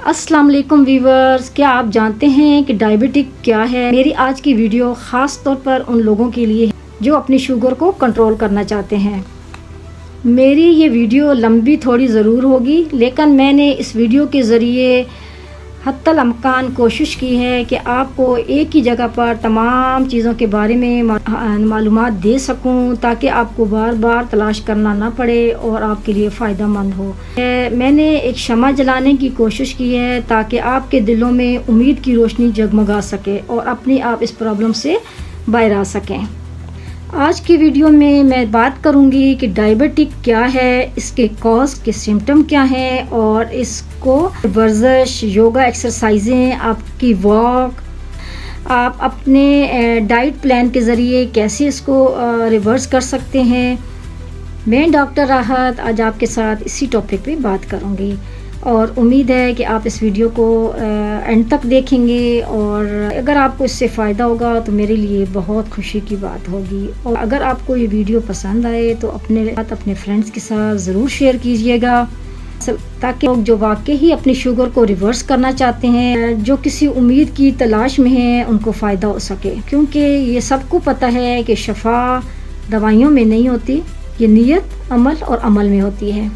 अस्सलाम वालेकुम वीवर्स, क्या आप जानते हैं कि डायबिटिक क्या है। मेरी आज की वीडियो ख़ास तौर पर उन लोगों के लिए है जो अपनी शुगर को कंट्रोल करना चाहते हैं। मेरी ये वीडियो लंबी थोड़ी ज़रूर होगी, लेकिन मैंने इस वीडियो के ज़रिए हत्तल अमकान कोशिश की है कि आपको एक ही जगह पर तमाम चीज़ों के बारे में मालूमात दे सकूं, ताकि आपको बार बार तलाश करना ना पड़े और आपके लिए फ़ायदा मंद हो। मैंने एक शमा जलाने की कोशिश की है ताकि आपके दिलों में उम्मीद की रोशनी जगमगा सके और अपने आप इस प्रॉब्लम से बाहर आ सकें। आज की वीडियो में मैं बात करूंगी कि डायबिटिक क्या है, इसके कॉज के सिम्टम क्या हैं और इसको वर्जिश, योगा, एक्सरसाइजें, आपकी वॉक, आप अपने डाइट प्लान के ज़रिए कैसे इसको रिवर्स कर सकते हैं। मैं डॉक्टर राहत आज आपके साथ इसी टॉपिक पे बात करूंगी और उम्मीद है कि आप इस वीडियो को एंड तक देखेंगे और अगर आपको इससे फ़ायदा होगा तो मेरे लिए बहुत खुशी की बात होगी। और अगर आपको ये वीडियो पसंद आए तो अपने फ्रेंड्स के साथ ज़रूर शेयर कीजिएगा, ताकि लोग जो वाकई ही अपनी शुगर को रिवर्स करना चाहते हैं, जो किसी उम्मीद की तलाश में हैं, उनको फ़ायदा हो सके। क्योंकि ये सबको पता है कि शफा दवाइयों में नहीं होती, ये नीयत, अमल और अमल में होती है।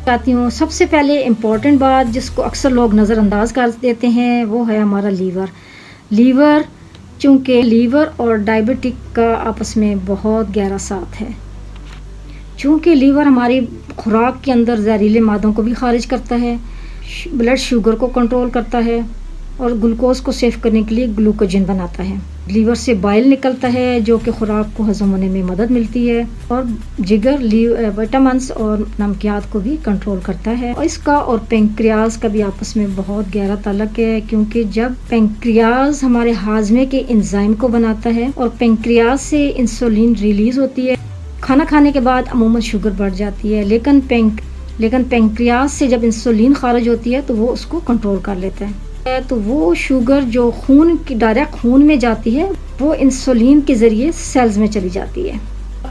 चाहती हूँ सबसे पहले इम्पॉर्टेंट बात जिसको अक्सर लोग नज़रअंदाज कर देते हैं वो है हमारा लीवर। चूँकि लीवर और डायबिटिक का आपस में बहुत गहरा साथ है। चूँकि लीवर हमारी खुराक के अंदर जहरीले मादों को भी खारिज करता है, ब्लड शुगर को कंट्रोल करता है और ग्लूकोज को सेव करने के लिए ग्लूकोजन बनाता है। लीवर से बाइल निकलता है जो कि खुराक को हजम होने में मदद मिलती है और जिगर विटामिन्स और नमकियात को भी कंट्रोल करता है। और इसका और पेंक्रियाज का भी आपस में बहुत गहरा ताल्लुक है, क्योंकि जब पेंक्रियाज हमारे हाजमे के एंजाइम को बनाता है और पेंक्रियाज से इंसुलिन रिलीज होती है, खाना खाने के बाद अमूमन शुगर बढ़ जाती है, लेकिन पेंक्रियाज से जब इंसुलिन खारिज होती है तो वो उसको कंट्रोल कर लेता है। तो वो शुगर जो डायरेक्ट खून में जाती है वो इंसुलिन के ज़रिए सेल्स में चली जाती है।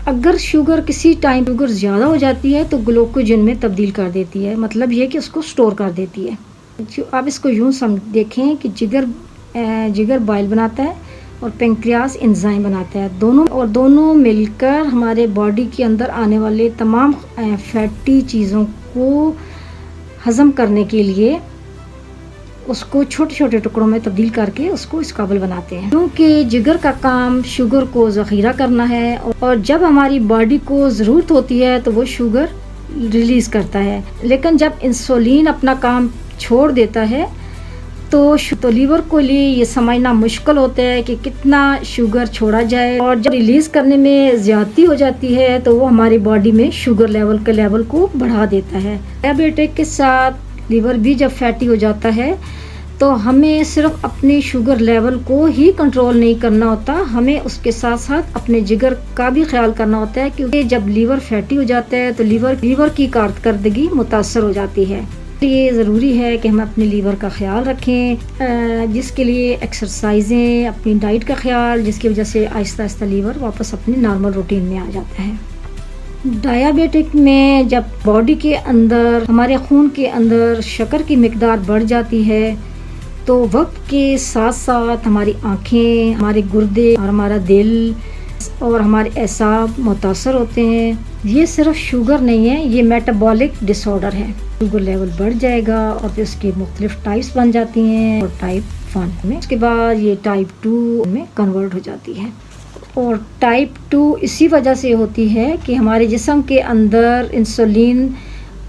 अगर शुगर किसी टाइम शुगर ज़्यादा हो जाती है तो ग्लूकोजन में तब्दील कर देती है, मतलब ये कि उसको स्टोर कर देती है। आप इसको यूँ देखें कि जिगर बाइल बनाता है और पेंक्रियाज एंजाइम बनाता है, दोनों मिलकर हमारे बॉडी के अंदर आने वाले तमाम फैटी चीज़ों को हज़म करने के लिए उसको छोटे छोटे टुकड़ों में तब्दील करके उसको इस काबिल बनाते हैं। क्योंकि जिगर का काम शुगर को ज़ख़ीरा करना है और जब हमारी बॉडी को ज़रूरत होती है तो वो शुगर रिलीज़ करता है, लेकिन जब इंसुलिन अपना काम छोड़ देता है तो लीवर को लिए ये समझना मुश्किल होता है कि कितना शुगर छोड़ा जाए, और जब रिलीज़ करने में ज़्यादती हो जाती है तो वो हमारी बॉडी में शुगर लेवल को बढ़ा देता है। डायबिटिक के साथ लीवर भी जब फैटी हो जाता है तो हमें सिर्फ अपने शुगर लेवल को ही कंट्रोल नहीं करना होता, हमें उसके साथ साथ अपने जिगर का भी ख्याल करना होता है, क्योंकि जब लीवर फैटी हो जाता है तो लीवर की कारकर्दगी मुतासर हो जाती है। ये ज़रूरी है कि हम अपने लीवर का ख्याल रखें, जिसके लिए एक्सरसाइजें, अपनी डाइट का ख्याल, जिसकी वजह से आहिस्ता आहिस्ता लीवर वापस अपनी नॉर्मल रूटीन में आ जाता है। डायबिटिक में जब बॉडी के अंदर, हमारे खून के अंदर शक्कर की मिकदार बढ़ जाती है तो वक्त के साथ साथ हमारी आँखें, हमारे गुर्दे और हमारा दिल और हमारे एसाब मुतासर होते हैं। ये सिर्फ शुगर नहीं है, ये मेटाबॉलिक डिसऑर्डर है। शुगर लेवल बढ़ जाएगा और फिर उसकी मुख्तलिफ टाइप्स बन जाती हैं और टाइप 1 में, उसके बाद ये टाइप 2 में कन्वर्ट हो जाती है। और टाइप 2 इसी वजह से होती है कि हमारे जिस्म के अंदर इंसुलिन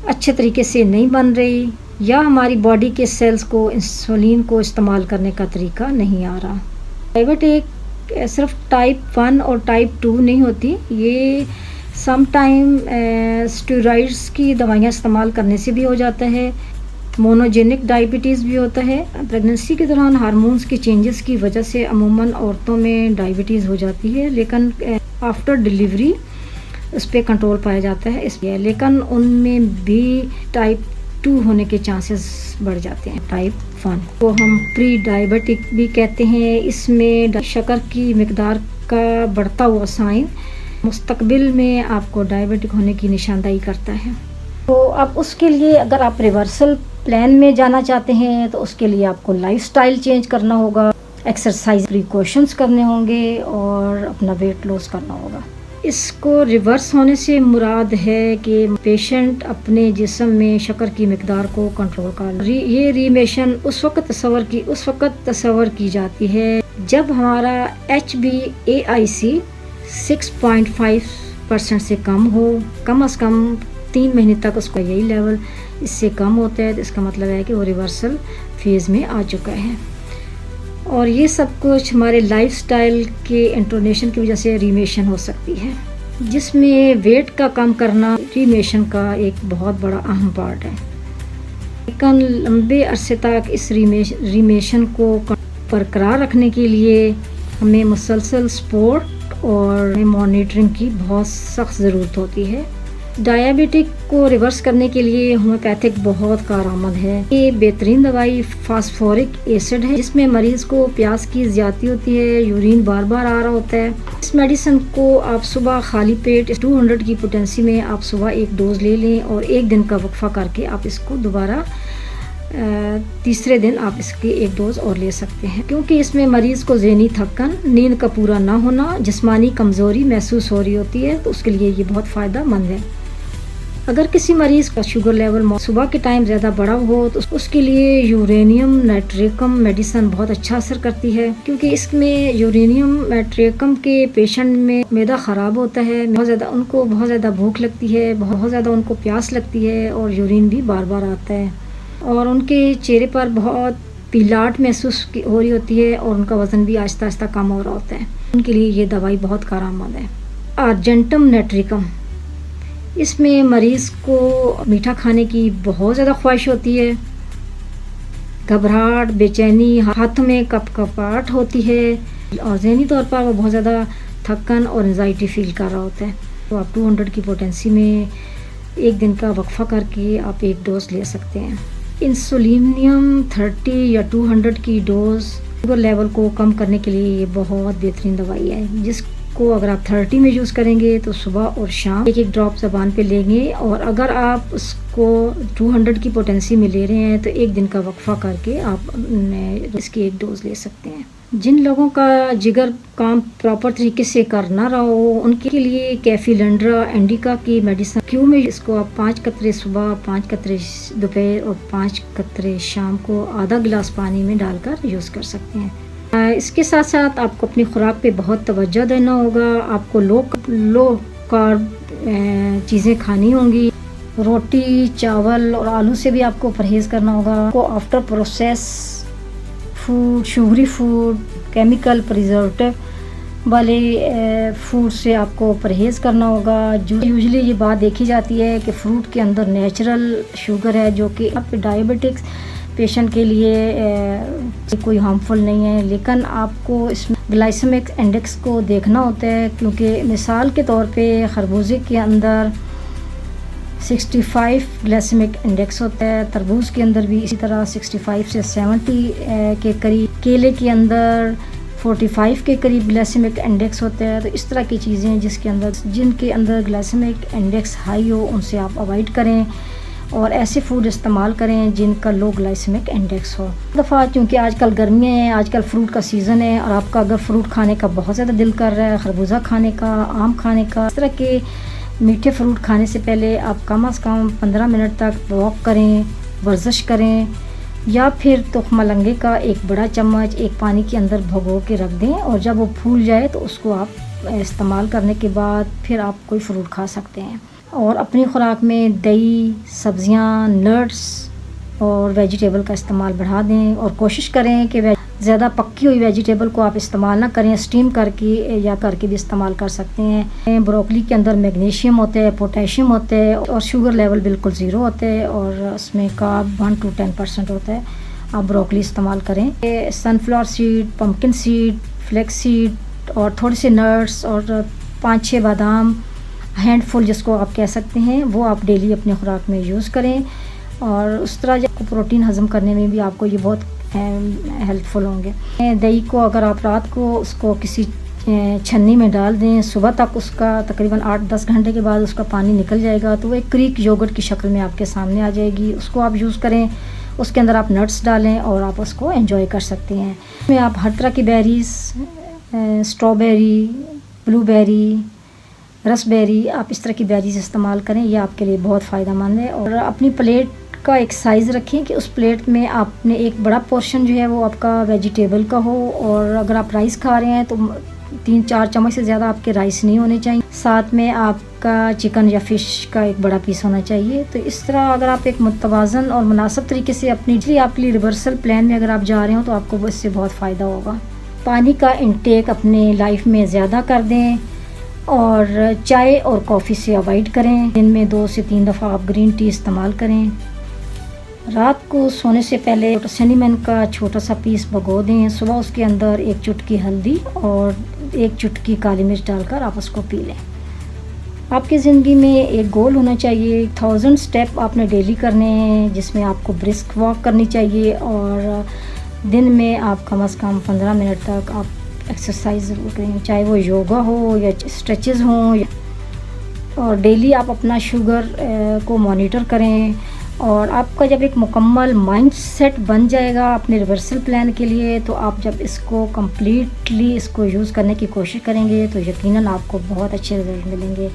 अच्छे तरीके से नहीं बन रही, या हमारी बॉडी के सेल्स को इंसुलिन को इस्तेमाल करने का तरीका नहीं आ रहा। डायबिटिक सिर्फ टाइप 1 और टाइप 2 नहीं होती, ये सम टाइम स्टेरॉइड्स की दवाइयाँ इस्तेमाल करने से भी हो जाता है। मोनोजेनिक डायबिटीज़ भी होता है। प्रेगनेंसी के दौरान हार्मोन्स की चेंजेस की वजह से अमूमन औरतों में डायबिटीज़ हो जाती है, लेकिन आफ्टर डिलीवरी उस पर कंट्रोल पाया जाता है इसलिए, लेकिन उनमें भी टाइप 2 होने के चांसेस बढ़ जाते हैं। टाइप 1 को हम प्री डायबिटिक भी कहते हैं। इसमें शक्कर की मिकदार का बढ़ता हुआ साइन मुस्तकबिल में आपको डायबिटिक होने की निशानदेही करता है। तो अब उसके लिए अगर आप रिवर्सल प्लान में जाना चाहते हैं तो उसके लिए आपको लाइफस्टाइल चेंज करना होगा, एक्सरसाइज प्रिकॉशंस करने होंगे और अपना वेट लॉस करना होगा। इसको रिवर्स होने से मुराद है कि पेशेंट अपने जिस्म में शक्कर की मिकदार को कंट्रोल कर। ये रीमेशन उस वक्त तस्वर की जाती है जब हमारा HbA1c 6.5% से कम हो, कम से कम 3 महीने तक उसका यही लेवल इससे कम होता है, तो इसका मतलब है कि वो रिवर्सल फेज़ में आ चुका है। और ये सब कुछ हमारे लाइफस्टाइल के इंटोनेशन की वजह से रीमेशन हो सकती है, जिसमें वेट का कम करना रीमेशन का एक बहुत बड़ा अहम पार्ट है। लेकिन लंबे अरसे तक इस रीमेशन को बरकरार रखने के लिए हमें मुसलसल सपोर्ट और मॉनिटरिंग की बहुत सख्त ज़रूरत होती है। डायबिटिक को रिवर्स करने के लिए होम्योपैथिक बहुत कारआमद है। ये बेहतरीन दवाई फास्फोरिक एसिड है, जिसमें मरीज को प्यास की ज़्यादती होती है, यूरिन बार बार आ रहा होता है। इस मेडिसिन को आप सुबह खाली पेट 200 की पोटेंसी में आप सुबह एक डोज ले लें और 1 दिन का वक्फा करके आप इसको दोबारा तीसरे दिन आप इसकी 1 डोज और ले सकते हैं, क्योंकि इसमें मरीज़ को ज़हनी थकन, नींद का पूरा ना होना, जिस्मानी कमज़ोरी महसूस हो रही होती है, तो उसके लिए ये बहुत फ़ायदेमंद है। अगर किसी मरीज़ का शुगर लेवल सुबह के टाइम ज़्यादा बढ़ा हो तो उसके लिए यूरेनियम नाइट्रेकम मेडिसिन बहुत अच्छा असर करती है, क्योंकि इसमें यूरेनियम नाइट्रेकम के पेशेंट में मैदा ख़राब होता है, उनको बहुत ज़्यादा भूख लगती है, बहुत ज़्यादा उनको प्यास लगती है और यूरिन भी बार बार आता है और उनके चेहरे पर बहुत पीलाट महसूस हो रही होती है और उनका वज़न भी आहिस्ता आहिस्ता कम हो रहा होता है। उनके लिए ये दवाई बहुत कारआमद है। अर्जेंटम नाइट्रेकम, इसमें मरीज़ को मीठा खाने की बहुत ज़्यादा ख्वाहिश होती है, घबराहट, बेचैनी, हाथ में कपकपाहट होती है और ज़हनी तौर पर वो बहुत ज़्यादा थकन और एंजाइटी फील कर रहा होता है। तो आप 200 की पोटेंसी में 1 दिन का वक्फा करके आप 1 डोज ले सकते हैं। इंसुलिनियम 30 या 200 की डोज शुगर लेवल को कम करने के लिए ये बहुत बेहतरीन दवाई है, जिसको अगर आप 30 में यूज़ करेंगे तो सुबह और शाम 1-1 ड्रॉप ज़बान पे लेंगे, और अगर आप उसको 200 की पोटेंसी में ले रहे हैं तो 1 दिन का वक्फा करके आप इसकी 1 डोज ले सकते हैं। जिन लोगों का जिगर काम प्रॉपर तरीके से कर ना रहा हो उनके लिए कैफिलेंड्रा इंडिका की मेडिसिन क्यू में इसको आप 5 कतरे सुबह, 5 कतरे दोपहर और 5 कतरे शाम को आधा गिलास पानी में डालकर यूज़ कर सकते हैं। इसके साथ साथ आपको अपनी खुराक पे बहुत तवज्जो देना होगा। आपको लो कार्ब चीज़ें खानी होंगी, रोटी, चावल और आलू से भी आपको परहेज़ करना होगा। आपको after process food, sugary food, chemical preservative वाले फूड से आपको परहेज़ करना होगा। जो यूजुअली ये बात देखी जाती है कि फ्रूट के अंदर नेचुरल शुगर है, जो कि आप डायबिटिक्स पेशेंट के लिए कोई हार्मफुल नहीं है, लेकिन आपको इसमें ग्लाइसेमिक इंडेक्स को देखना होता है, क्योंकि मिसाल के तौर पे खरबूजे के अंदर 65 ग्लाइसेमिक इंडेक्स होता है, तरबूज के अंदर भी इसी तरह 65 से 70 के करीब, केले के अंदर 45 के करीब ग्लाइसेमिक इंडेक्स होता है। तो इस तरह की चीज़ें जिनके अंदर ग्लाइसेमिक इंडेक्स हाई हो उनसे आप अवॉइड करें और ऐसे फूड इस्तेमाल करें जिनका लो ग्लाइसेमिक इंडेक्स हो। दफ़ा क्योंकि आजकल गर्मियाँ हैं, आजकल फ्रूट का सीज़न है और आपका अगर फ्रूट खाने का बहुत ज़्यादा दिल कर रहा है, खरबूजा खाने का, आम खाने का, इस तरह के मीठे फ्रूट खाने से पहले आप कम से कम 15 मिनट तक वॉक करें, वर्जिश करें, या फिर तुख्म लंगे का 1 बड़ा चम्मच एक पानी के अंदर भिगो के रख दें और जब वो फूल जाए तो उसको आप इस्तेमाल करने के बाद फिर आप कोई फ्रूट खा सकते हैं। और अपनी खुराक में दही, सब्जियां, नट्स और वेजिटेबल का इस्तेमाल बढ़ा दें और कोशिश करें कि ज़्यादा पक्की हुई वेजिटेबल को आप इस्तेमाल ना करें, स्टीम करके भी इस्तेमाल कर सकते हैं। ब्रोकली के अंदर मैग्नीशियम होता है, पोटेशियम होता है और शुगर लेवल बिल्कुल ज़ीरो होता है और उसमें कार्ब 1 to 10% होता है। आप ब्रोकली इस्तेमाल करें। Sunflower seed, pumpkin seed, flax seed और थोड़े से नट्स और 5-6 बादाम, हैंडफुल जिसको आप कह सकते हैं, वो आप डेली अपनी खुराक में यूज़ करें और उस तरह जब प्रोटीन हज़म करने में भी आपको ये बहुत हेल्पफुल होंगे। दही को अगर आप रात को उसको किसी छन्नी में डाल दें, सुबह तक उसका तकरीबन 8-10 घंटे के बाद उसका पानी निकल जाएगा तो वो एक क्रीक योगर्ट की शक्ल में आपके सामने आ जाएगी। उसको आप यूज़ करें उसके अंदर आप नट्स डालें और आप उसको एंजॉय कर सकते हैं। इसमें आप हर तरह की बेरीज़, स्ट्रॉबेरी, ब्लूबेरी, रसबेरी, आप इस तरह की बेरीज़ इस्तेमाल करें, ये आपके लिए बहुत फ़ायदेमंद है। और अपनी प्लेट का एक साइज़ रखें कि उस प्लेट में आपने एक बड़ा पोर्शन जो है वो आपका वेजिटेबल का हो, और अगर आप राइस खा रहे हैं तो 3-4 चम्मच से ज़्यादा आपके राइस नहीं होने चाहिए। साथ में आपका चिकन या फ़िश का एक बड़ा पीस होना चाहिए। तो इस तरह अगर आप एक मुतवाज़न और मुनासिब तरीके से अपनी आपके लिए रिवर्सल प्लान में अगर आप जा रहे हो तो आपको इससे बहुत फ़ायदा होगा। पानी का इंटेक अपने लाइफ में ज़्यादा कर दें और चाय और कॉफ़ी से अवॉइड करें। दिन में 2 से 3 दफ़ा आप ग्रीन टी इस्तेमाल करें। रात को सोने से पहले सिनेमन का छोटा सा पीस भिगो दें। सुबह उसके अंदर 1 चुटकी हल्दी और 1 चुटकी काली मिर्च डालकर आप उसको पी लें। आपकी ज़िंदगी में एक गोल होना चाहिए। 1000 स्टेप आपने डेली करने हैं, जिसमें आपको ब्रिस्क वॉक करनी चाहिए और दिन में आप कम से कम 15 मिनट तक आप एक्सरसाइज ज़रूर करें, चाहे वो योगा हो या स्ट्रेचेज़ हों। और डेली आप अपना शुगर को मॉनिटर करें। और आपका जब एक मुकम्मल माइंड सेट बन जाएगा अपने रिवर्सल प्लान के लिए, तो आप जब इसको कम्प्लीटली इसको यूज़ करने की कोशिश करेंगे तो यकीनन आपको बहुत अच्छे रिजल्ट मिलेंगे।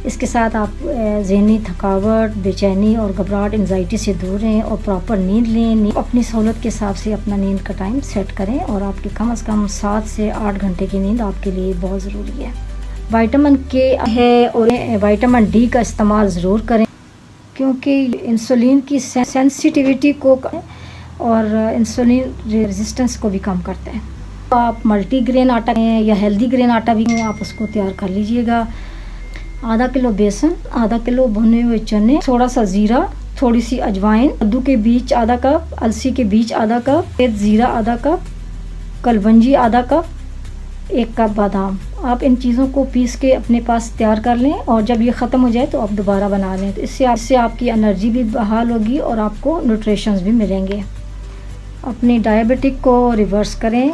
इसके साथ आप ज़हनी थकावट, बेचैनी और घबराहट, एंजाइटी से दूर रहें और प्रॉपर नींद लें। अपनी सहूलत के हिसाब से अपना नींद का टाइम सेट करें और आपकी कम से कम 7 से 8 घंटे की नींद आपके लिए बहुत ज़रूरी है। विटामिन के है और विटामिन डी का इस्तेमाल ज़रूर करें, क्योंकि इंसुलिन की सेंसिटिविटी को और इंसुलिन रेजिस्टेंस को भी कम करते हैं। तो आप मल्टीग्रेन आटा या हेल्दी ग्रेन आटा भी आप उसको तैयार कर लीजिएगा। आधा किलो बेसन, आधा किलो भुने हुए चने, थोड़ा सा ज़ीरा, थोड़ी सी अजवाइन, कद्दू के बीज आधा कप, अलसी के बीज आधा कप, सफ़ेद ज़ीरा आधा कप, कलवंजी आधा कप, 1 कप बादाम। आप इन चीज़ों को पीस के अपने पास तैयार कर लें और जब ये ख़त्म हो जाए तो आप दोबारा बना लें। तो इससे आपकी एनर्जी भी बहाल होगी और आपको न्यूट्रिशंस भी मिलेंगे। अपनी डायबिटिक को रिवर्स करें,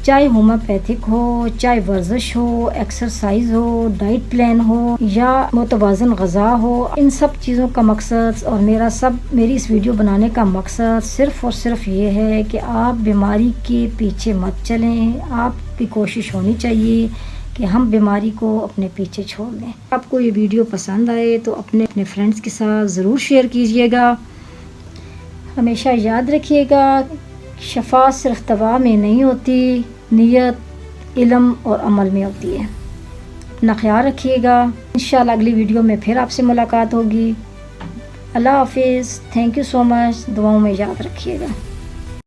चाहे होम्योपैथिक हो, चाहे वर्जिश हो, एक्सरसाइज हो, डाइट प्लान हो या मुतवाज़न ग़िज़ा हो। इन सब चीज़ों का मकसद और मेरी इस वीडियो बनाने का मकसद सिर्फ़ और सिर्फ ये है कि आप बीमारी के पीछे मत चलें। आपकी कोशिश होनी चाहिए कि हम बीमारी को अपने पीछे छोड़ दें। आपको ये वीडियो पसंद आए तो अपने फ्रेंड्स के साथ ज़रूर शेयर कीजिएगा। हमेशा याद रखिएगा, शफा सिर्फ दवा में नहीं होती, नियत, इल्म और अमल में होती है। अपना ख्याल रखिएगा। इंशाल्लाह अगली वीडियो में फिर आपसे मुलाकात होगी। अल्लाह हाफिज़। Thank you so much. दुआओं में याद रखिएगा।